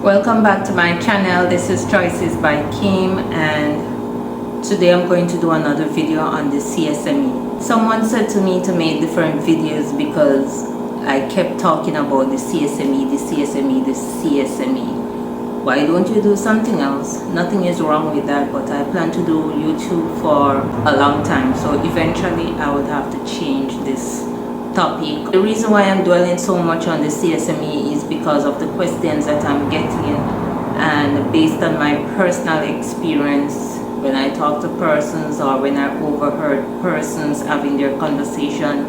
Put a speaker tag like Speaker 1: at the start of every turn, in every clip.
Speaker 1: Welcome back to my channel. This is Choices by Kim, and today I'm going to do another video on the CSME. Someone said to me to make different videos because I kept talking about the CSME, the CSME, the CSME. Why don't you do something else? Nothing is wrong with that, but I plan to do YouTube for a long time, so eventually I would have to change this topic. The reason why I'm dwelling so much on the CSME is because of the questions that I'm getting, and based on my personal experience when I talk to persons or when I overheard persons having their conversation,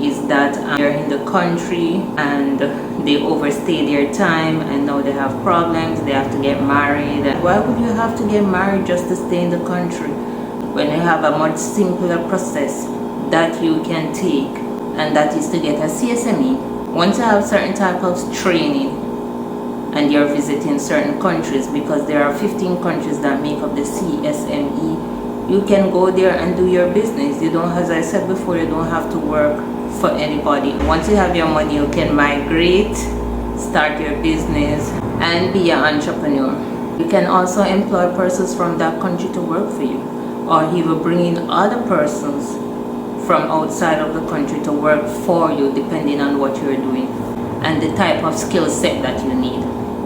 Speaker 1: is that they're in the country and they overstay their time and now they have problems, they have to get married. Why would you have to get married just to stay in the country when you have a much simpler process that you can take, and that is to get a CSME? Once you have certain type of training and you're visiting certain countries, because there are 15 countries that make up the CSME, you can go there and do your business. You don't, as I said before, you don't have to work for anybody. Once you have your money, you can migrate, start your business, and be an entrepreneur. You can also employ persons from that country to work for you, or he will bring in other persons from outside of the country to work for you, depending on what you're doing and the type of skill set that you need.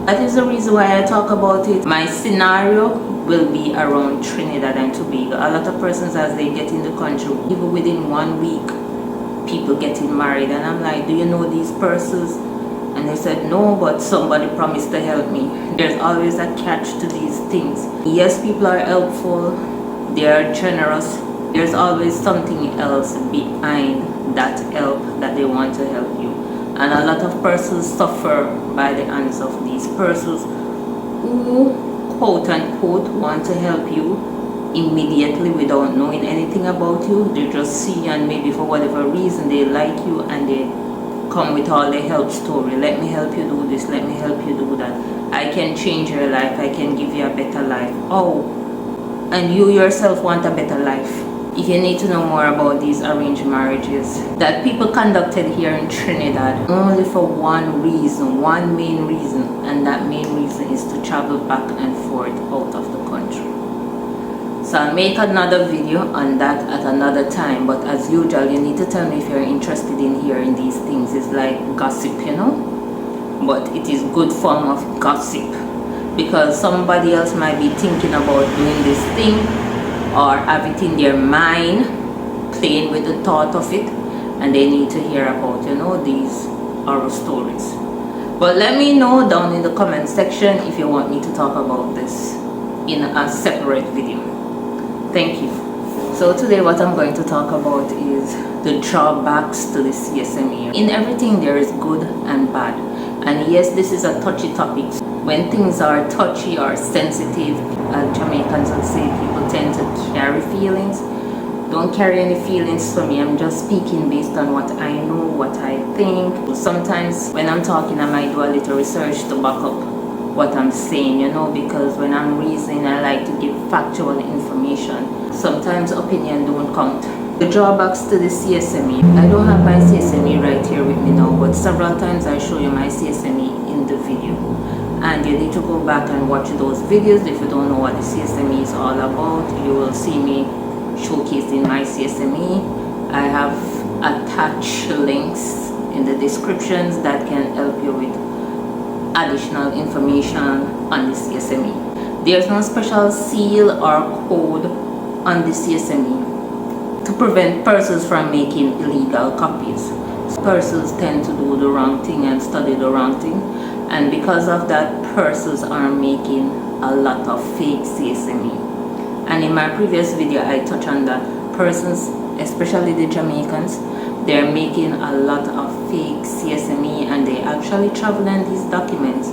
Speaker 1: That is the reason why I talk about it. My scenario will be around Trinidad and Tobago. A lot of persons, as they get in the country, even within 1 week, people getting married, and I'm like, do you know these persons? And they said no, but somebody promised to help me. There's always a catch to these things. Yes, people are helpful, they are generous. There's always something else behind that help that they want to help you. And a lot of persons suffer by the hands of these persons who, quote unquote, want to help you immediately without knowing anything about you. They just see you, and maybe for whatever reason they like you, and they come with all the help story. Let me help you do this, let me help you do that. I can change your life, I can give you a better life. Oh, and you yourself want a better life. If you need to know more about these arranged marriages that people conducted here in Trinidad, only for one reason, one main reason, and that main reason is to travel back and forth out of the country. So I'll make another video on that at another time, but as usual, you need to tell me if you're interested in hearing these things. It's like gossip, you know, but it is good form of gossip, because somebody else might be thinking about doing this thing or have it in their mind, playing with the thought of it, and they need to hear about, you know, these horror stories. But let me know down in the comment section if you want me to talk about this in a separate video. Thank you. So today what I'm going to talk about is the drawbacks to the CSME. In everything there is good and bad, and yes, this is a touchy topic. When things are touchy or sensitive, Jamaicans would say, people tend to carry feelings. Don't carry any feelings for me. I'm just speaking based on what I know, what I think. Sometimes when I'm talking, I might do a little research to back up what I'm saying, you know, because when I'm reasoning, I like to give factual information. Sometimes opinion don't count. The drawbacks to the CSME. I don't have my CSME right here with me now, but several times I show you my CSME in the video. And you need to go back and watch those videos. If you don't know what the CSME is all about, you will see me showcasing my CSME. I have attached links in the descriptions that can help you with additional information on the CSME. There's no special seal or code on the CSME to prevent persons from making illegal copies. Persons tend to do the wrong thing and study the wrong thing, and because of that, persons are making a lot of fake CSME. And in my previous video I touched on that. Persons, especially the Jamaicans, they're making a lot of fake CSME, and they actually travel in these documents.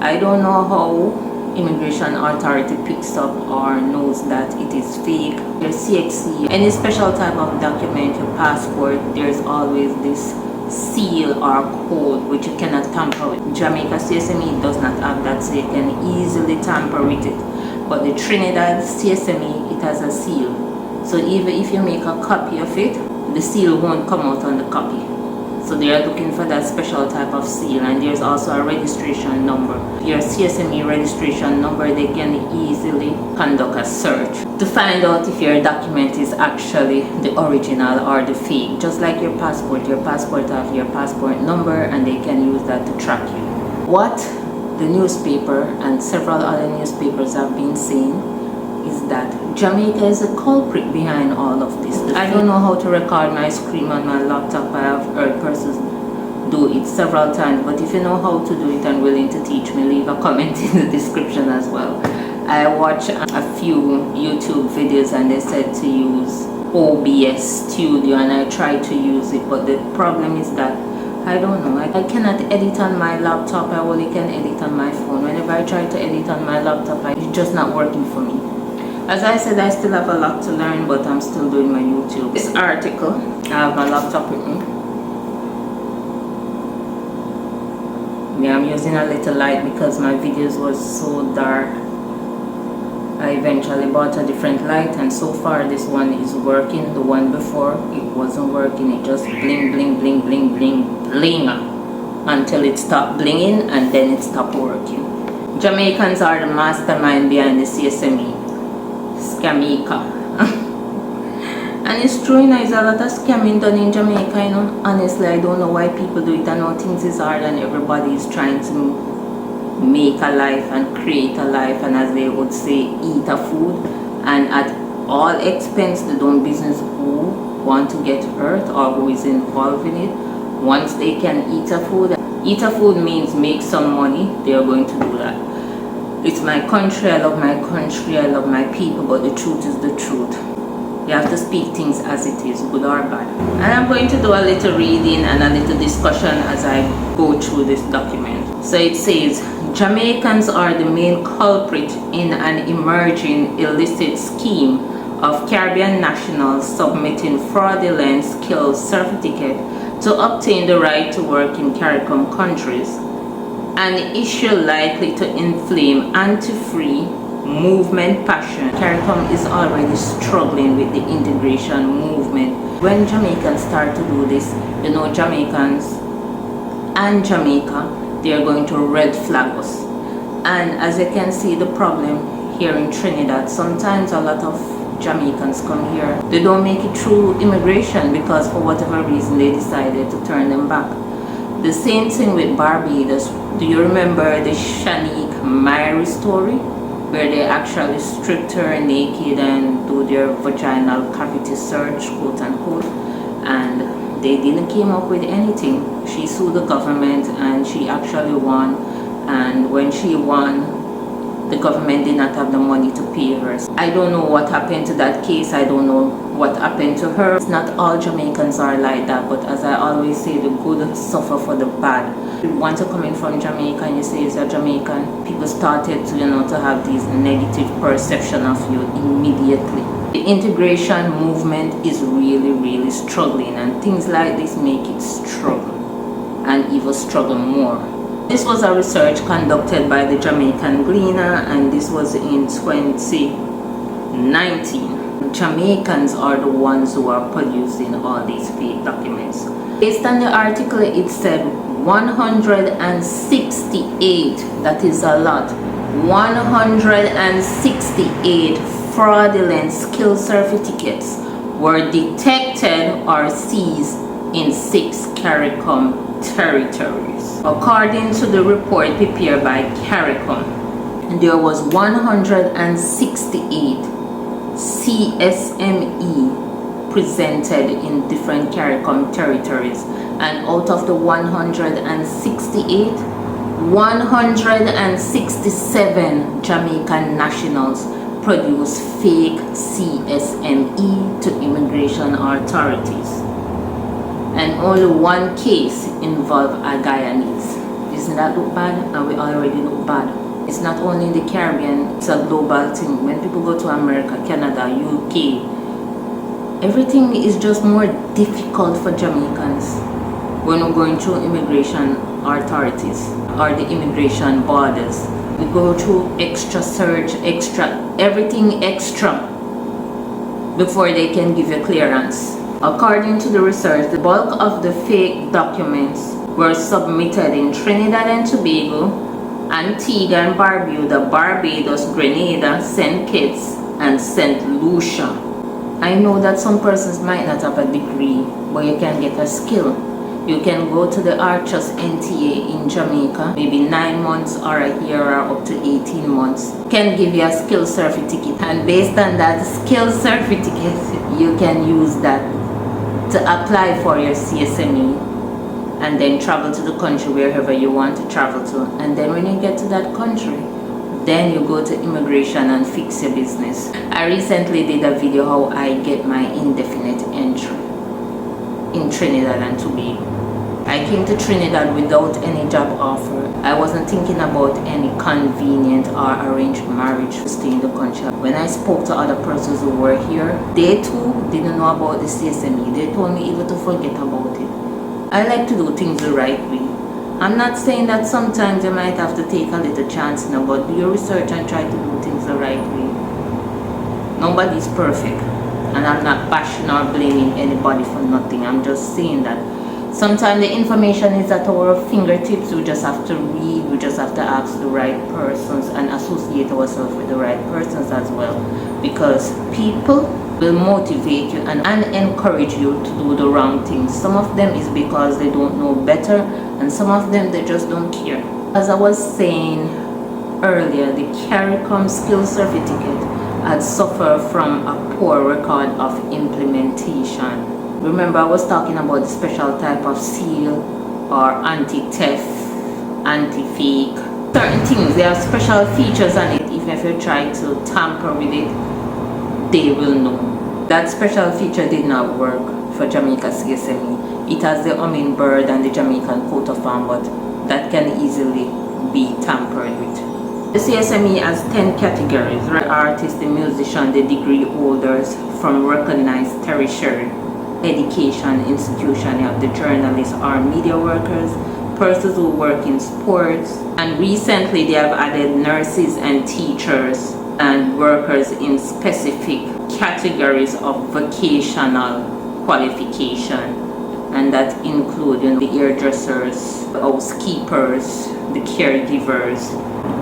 Speaker 1: I don't know how immigration authority picks up or knows that it is fake. Your CXC, any special type of document, your passport, there's always this seal or code which you cannot tamper with. Jamaica CSME does not have that, so you can easily tamper with it. But the Trinidad CSME, it has a seal, so even if you make a copy of it, the seal won't come out on the copy. So they are looking for that special type of seal, and there's also a registration number. Your CSME registration number, they can easily conduct a search to find out if your document is actually the original or the fake. Just like your passport have your passport number, and they can use that to track you. What the newspaper and several other newspapers have been saying is that Jamaica is the culprit behind all of this. I don't know how to record my screen on my laptop. I have heard persons do it several times, but if you know how to do it and willing to teach me, leave a comment in the description as well. I watched a few YouTube videos and they said to use OBS Studio, and I tried to use it, but the problem is that I don't know, I cannot edit on my laptop. I only can edit on my phone. Whenever I try to edit on my laptop, it's just not working for me. As I said, I still have a lot to learn, but I'm still doing my YouTube. This article, I have my laptop with me. Yeah, I'm using a little light because my videos was so dark. I eventually bought a different light, and so far this one is working. The one before, it wasn't working. It just bling, bling, bling, bling, bling, bling until it stopped blinging, and then it stopped working. Jamaicans are the mastermind behind the CSME. Scamaica. And it's true, you know, there's a lot of scamming done in Jamaica, you know. Honestly, I don't know why people do it. I know things is hard and everybody is trying to make a life and create a life, and as they would say, eat a food, and at all expense they don't business who want to get hurt or who is involved in it. Once they can eat a food means make some money, they are going to do that. It's my country, I love my country, I love my people, but the truth is the truth. You have to speak things as it is, good or bad. And I'm going to do a little reading and a little discussion as I go through this document. So it says, Jamaicans are the main culprit in an emerging illicit scheme of Caribbean nationals submitting fraudulent skills certificate to obtain the right to work in CARICOM countries, an issue likely to inflame anti-free movement passion. CARICOM is already struggling with the integration movement. When Jamaicans start to do this, you know, Jamaicans and Jamaica, they are going to red flag us. And as you can see, the problem here in Trinidad, sometimes a lot of Jamaicans come here, they don't make it through immigration because for whatever reason they decided to turn them back. The same thing with Barbados. Do you remember the Shanique Myrie story, where they actually stripped her naked and do their vaginal cavity search, quote unquote, and they didn't came up with anything. She sued the government and she actually won, and when she won, the government did not have the money to pay her. I don't know what happened to that case. I don't know what happened to her. It's not all Jamaicans are like that, but as I always say, the good suffer for the bad. Once you're coming from Jamaica and you say you're Jamaican, people started to, you know, to have these negative perception of you immediately. The integration movement is really, really struggling, and things like this make it struggle, and even struggle more. This was a research conducted by the Jamaican Gleaner, and this was in 2019. Jamaicans are the ones who are producing all these fake documents. Based on the article, it said 168, that is a lot, 168 fraudulent skill certificates were detected or seized in 6 CARICOM territories. According to the report prepared by CARICOM, there was 168 CSME presented in different CARICOM territories, and out of the 168, 167 Jamaican nationals produced fake CSME to immigration authorities, and only one case involved a Guyanese. Doesn't that look bad? And we already look bad. It's not only in the Caribbean, it's a global thing. When people go to America, Canada, UK, everything is just more difficult for Jamaicans when we're going through immigration authorities or the immigration borders. We go through extra search, extra, everything extra before they can give you clearance. According to the research, the bulk of the fake documents were submitted in Trinidad and Tobago, Antigua and Barbuda, Barbados, Grenada, St. Kitts, and St. Lucia. I know that some persons might not have a degree, but you can get a skill. You can go to the Archers NTA in Jamaica, maybe 9 months or a year or up to 18 months. Can give you a skill certificate, and based on that skill certificate, you can use that to apply for your CSME and then travel to the country wherever you want to travel to. And then when you get to that country, then you go to immigration and fix your business. I recently did a video how I get my indefinite entry in Trinidad and Tobago. I came to Trinidad without any job offer. I wasn't thinking about any convenient or arranged marriage to stay in the country. When I spoke to other persons who were here, they too didn't know about the CSME. They told me even to forget about it. I like to do things the right way. I'm not saying that sometimes you might have to take a little chance now, but do your research and try to do things the right way. Nobody's perfect, and I'm not bashing or blaming anybody for nothing. I'm just saying that sometimes the information is at our fingertips. We just have to read, we just have to ask the right persons and associate ourselves with the right persons as well, because people will motivate you and encourage you to do the wrong things. Some of them is because they don't know better, and some of them they just don't care. As I was saying earlier, the CARICOM skill certificate had suffered from a poor record of implementation. Remember, I was talking about the special type of seal or anti-theft, anti-fake. Certain things, they have special features on it. Even if you try to tamper with it, they will know. That special feature did not work for Jamaica CSME. It has the hummingbird and the Jamaican coat of arms, but that can easily be tampered with. The CSME has 10 categories: the artists, the musician, the degree holders from recognized tertiary education institution. You have the journalists or media workers, persons who work in sports, and recently they have added nurses and teachers and workers in specific categories of vocational qualification, and that include the hairdressers, the housekeepers, the caregivers.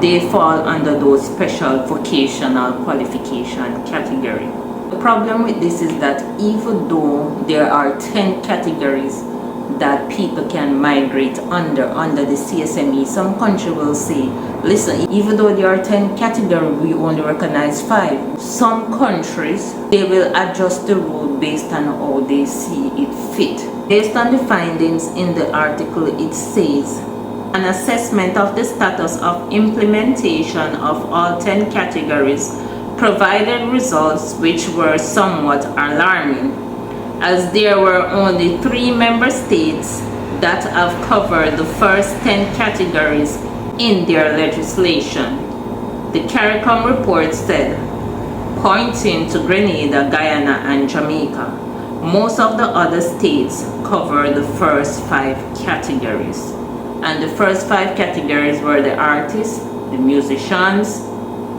Speaker 1: They fall under those special vocational qualification category. The problem with this is that even though there are 10 categories that people can migrate under the CSME, some country will say, listen, even though there are 10 categories, we only recognize 5. Some countries, they will adjust the rule based on how they see it fit. Based on the findings in the article, it says, an assessment of the status of implementation of all 10 categories provided results which were somewhat alarming, as there were only 3 member states that have covered the first 10 categories in their legislation. The CARICOM report said, pointing to Grenada, Guyana, and Jamaica. Most of the other states cover the first 5 categories. And the first 5 categories were the artists, the musicians,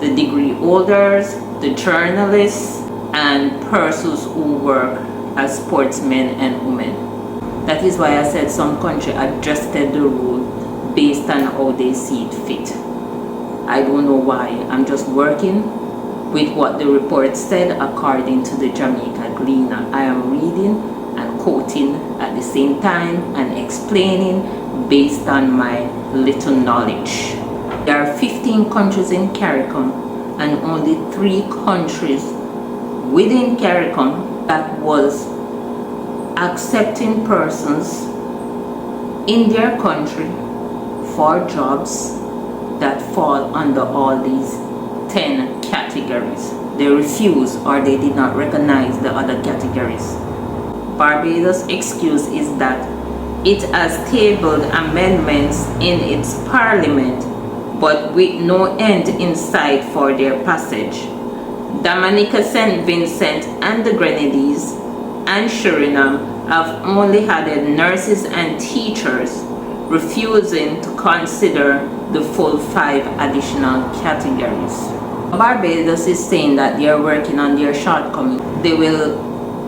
Speaker 1: the degree holders, the journalists, and persons who work as sportsmen and women. That is why I said some country adjusted the rule based on how they see it fit. I don't know why. I'm just working with what the report said according to the Jamaica Gleaner. I am reading and quoting at the same time and explaining based on my little knowledge. There are 15 countries in CARICOM and only 3 countries within CARICOM that was accepting persons in their country for jobs that fall under all these 10 categories. They refuse or they did not recognize the other categories. Barbados' excuse is that it has tabled amendments in its parliament, but with no end in sight for their passage. Dominica, St. Vincent and the Grenadines and Suriname have only added nurses and teachers, refusing to consider the full 5 additional categories. Barbados is saying that they are working on their shortcomings. They will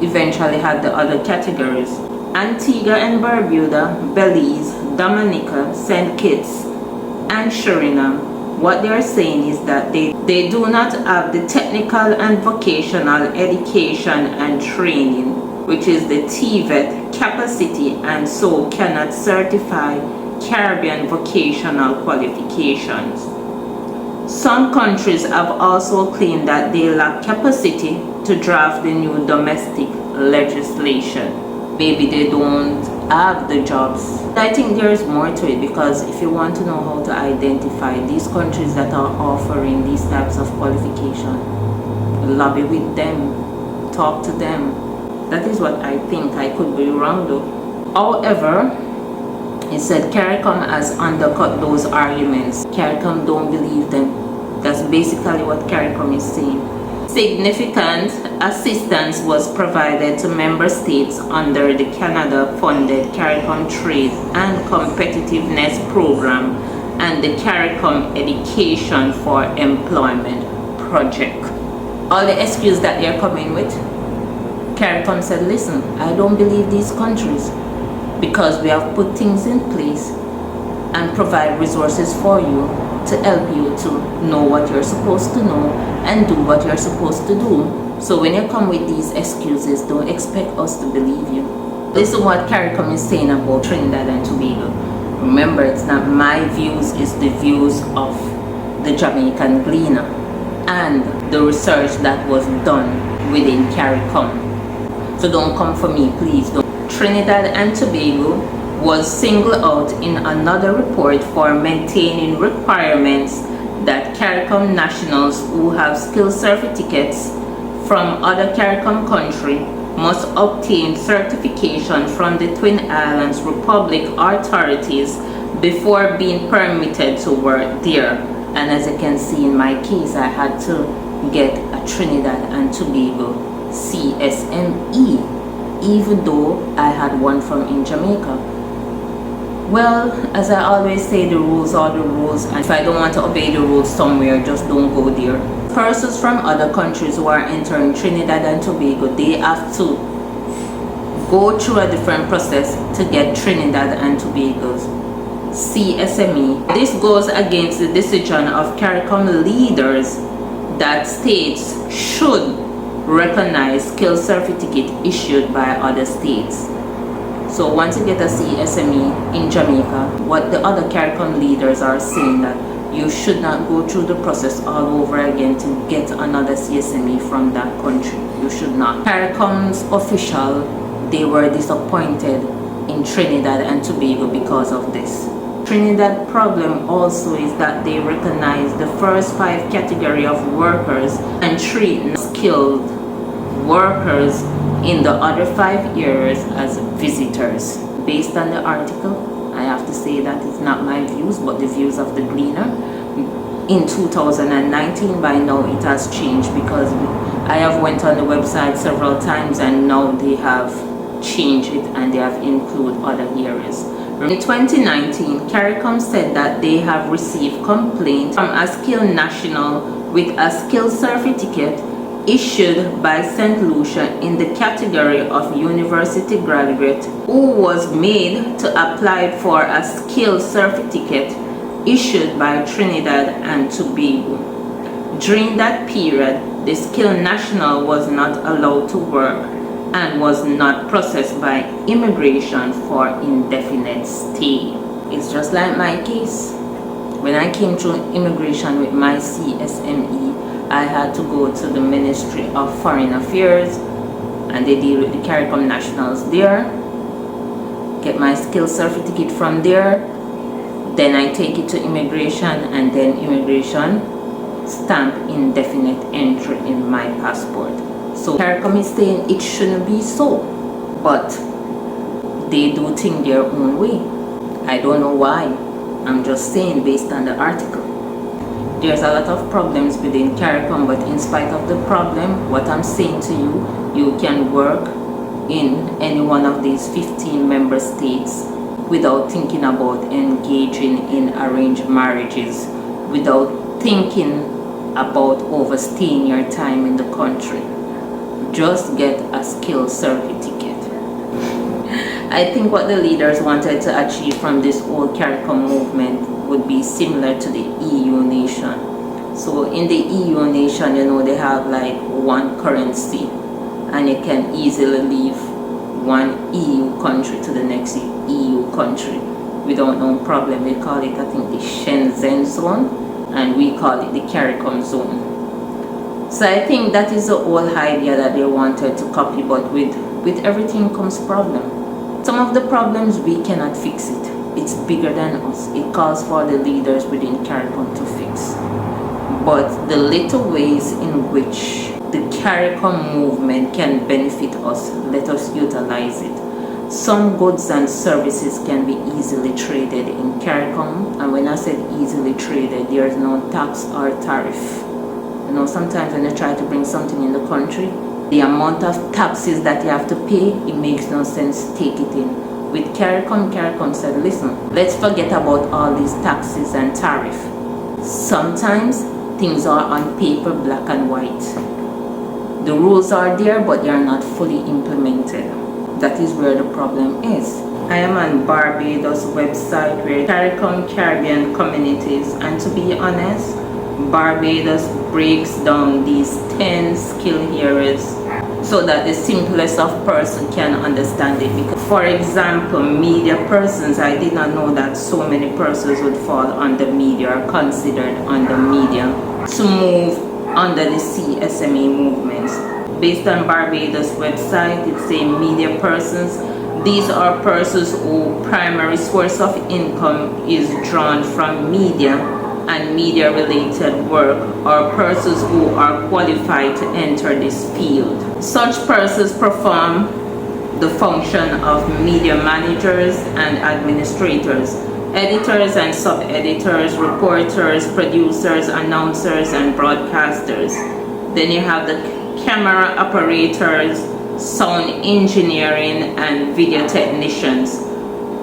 Speaker 1: eventually had the other categories. Antigua and Barbuda, Belize, Dominica, St. Kitts, and Suriname, what they are saying is that they do not have the technical and vocational education and training, which is the TVET capacity, and so cannot certify Caribbean vocational qualifications. Some countries have also claimed that they lack capacity to draft the new domestic legislation. Maybe they don't have the jobs. I think there's more to it, because if you want to know how to identify these countries that are offering these types of qualification, lobby with them, talk to them. That is what I think. I could be wrong though. However, it said CARICOM has undercut those arguments. CARICOM don't believe them. That's basically what CARICOM is saying. Significant assistance was provided to member states under the Canada-funded CARICOM Trade and Competitiveness Program and the CARICOM Education for Employment Project. All the excuses that they're coming with, CARICOM said, listen, I don't believe these countries, because we have put things in place and provide resources for you to help you to know what you're supposed to know and do what you're supposed to do. So when you come with these excuses, don't expect us to believe you. This is what CARICOM is saying about Trinidad and Tobago. Remember, it's not my views, it's the views of the Jamaican Gleaner and the research that was done within CARICOM. So don't come for me, please. Trinidad and Tobago was singled out in another report for maintaining requirements that CARICOM nationals who have skill certificates from other CARICOM countries must obtain certification from the Twin Islands Republic authorities before being permitted to work there. And as you can see in my case, I had to get a Trinidad and Tobago CSME, even though I had one from in Jamaica. Well, as I always say, the rules are the rules, and if I don't want to obey the rules somewhere, just don't go there. Persons from other countries who are entering Trinidad and Tobago, they have to go through a different process to get Trinidad and Tobago's CSME. This goes against the decision of CARICOM leaders that states should recognize skill certificate issued by other states. So once you get a CSME in Jamaica, what the other CARICOM leaders are saying that you should not go through the process all over again to get another CSME from that country. You should not. CARICOM's official, they were disappointed in Trinidad and Tobago because of this. Trinidad problem also is that they recognize the first 5 category of workers and treat skilled workers in the other 5 areas as visitors. Based on the article, I have to say that it's not my views, but the views of the Gleaner. In 2019, by now it has changed, because I have went on the website several times and now they have changed it and they have included other areas. In 2019, CARICOM said that they have received complaints from a skilled national with a skill certificate issued by St. Lucia in the category of university graduate who was made to apply for a skill certificate issued by Trinidad and Tobago. During that period, the skilled national was not allowed to work and was not processed by immigration for indefinite stay. It's just like my case. When I came through immigration with my CSME, I had to go to the Ministry of Foreign Affairs, and they deal with the CARICOM nationals there, get my skill certificate from there, then I take it to immigration, and then immigration stamp indefinite entry in my passport. So CARICOM is saying it shouldn't be so, but they do things their own way. I don't know why. I'm just saying based on the article. There's a lot of problems within CARICOM, but in spite of the problem, what I'm saying to you, you can work in any one of these 15 member states without thinking about engaging in arranged marriages, without thinking about overstaying your time in the country. just get a skill certificate. I think what the leaders wanted to achieve from this whole CARICOM movement would be similar to the EU nation. So in the EU nation, you know, they have like one currency, and you can easily leave one EU country to the next EU country without no problem. They call it, I think, the Shenzhen zone, and we call it the CARICOM zone. So I think that is the whole idea that they wanted to copy, but with everything comes problem. Some of the problems we cannot fix it. It's bigger than us. It calls for the leaders within CARICOM to fix. But the little ways in which the CARICOM movement can benefit us, let us utilize it. Some goods and services can be easily traded in CARICOM, and when I said easily traded, there is no tax or tariff. You know, sometimes when you try to bring something in the country, the amount of taxes that you have to pay, it makes no sense to take it in. With CARICOM said, listen, let's forget about all these taxes and tariff. Sometimes things are on paper, black and white. The rules are there, but they are not fully implemented. That is where the problem is. I am on Barbados website where CARICOM Caribbean communities, and to be honest, Barbados breaks down these 10 skill areas so that the simplest of person can understand it. Because, for example, media persons, I did not know that so many persons would fall under media or considered under media to move under the CSME movements. Based on Barbados website, it's saying media persons. These are persons whose primary source of income is drawn from media and media related work, or persons who are qualified to enter this field. Such persons perform the function of media managers and administrators, editors and sub-editors, reporters, producers, announcers, and broadcasters. Then you have the camera operators, sound engineering, and video technicians,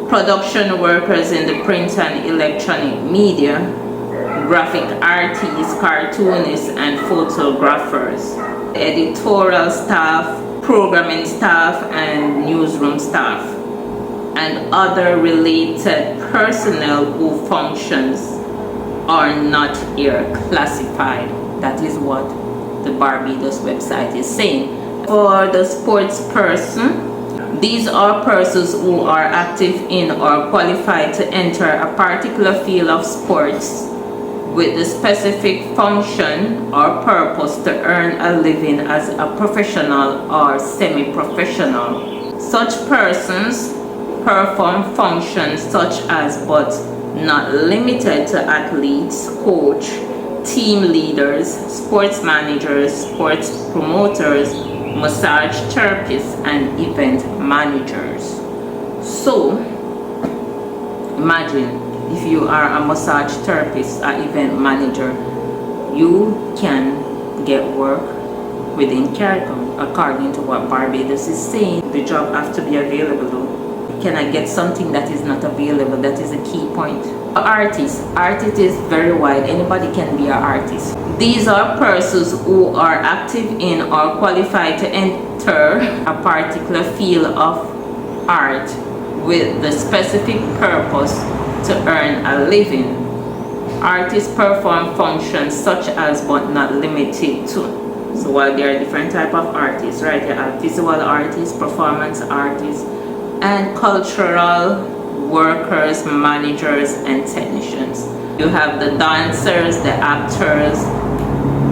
Speaker 1: production workers in the print and electronic media, graphic artists, cartoonists, and photographers, editorial staff, programming staff, and newsroom staff, and other related personnel whose functions are not here classified. That is what the Barbados website is saying. For the sports person, these are persons who are active in or qualified to enter a particular field of sports with the specific function or purpose to earn a living as a professional or semi-professional. Such persons perform functions such as, but not limited to, athletes, coach, team leaders, sports managers, sports promoters, massage therapists, and event managers. So imagine if you are a massage therapist, an event manager, you can get work within CARICOM according to what Barbados is saying. The job has to be available though. You cannot get something that is not available. That is a key point. Artist is very wide. Anybody can be an artist. These are persons who are active in or qualified to enter a particular field of art with the specific purpose to earn a living. Artists perform functions such as, but not limited to. So while there are different types of artists, right? You have visual artists, performance artists, and cultural workers, managers, and technicians. You have the dancers, the actors,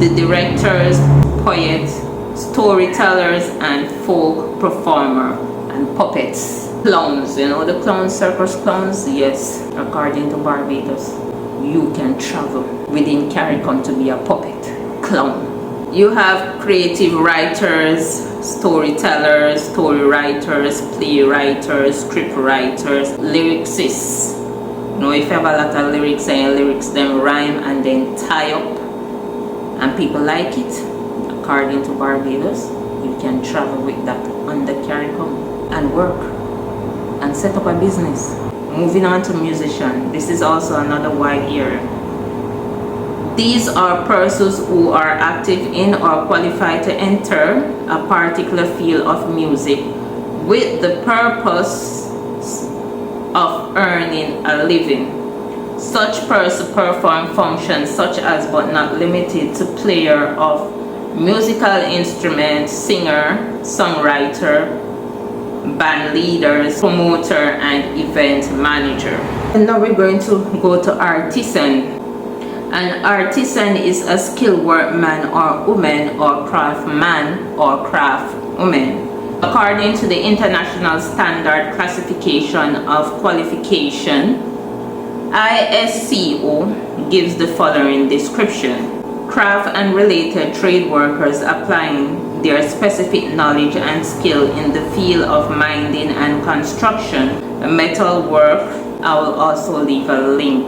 Speaker 1: the directors, poets, storytellers, and folk performer, and puppets. Clowns, you know the clowns, circus clowns? Yes, according to Barbados, you can travel within CARICOM to be a puppet clown. You have creative writers, storytellers, story writers, play writers, script writers, lyricists. You know, if you have a lot of lyrics and your lyrics them rhyme and then tie up and people like it, according to Barbados, you can travel with that under CARICOM and work and set up a business. Moving on to musician, this is also another wide area. These are persons who are active in or qualified to enter a particular field of music with the purpose of earning a living. Such persons perform functions such as but not limited to player of musical instruments, singer, songwriter, band leaders, promoter, and event manager. And now we're going to go to artisan. An artisan is a skilled workman or woman or craftsman or craftswoman. According to the International Standard Classification of Qualification, ISCO gives the following description: craft and related trade workers applying their specific knowledge and skill in the field of mining and construction, metal work. I will also leave a link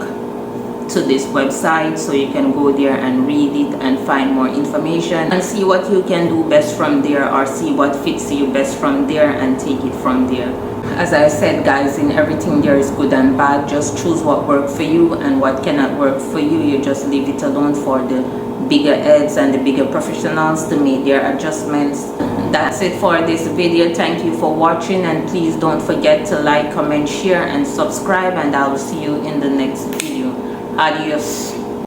Speaker 1: to this website so you can go there and read it and find more information and see what you can do best from there, or see what fits you best from there and take it from there. As I said, guys, in everything there is good and bad. Just choose what works for you, and what cannot work for you, you just leave it alone for the bigger heads and the bigger professionals to make their adjustments. That's it for this video. Thank you for watching, and please don't forget to like, comment, share, and subscribe, and I will see you in the next video. Adios.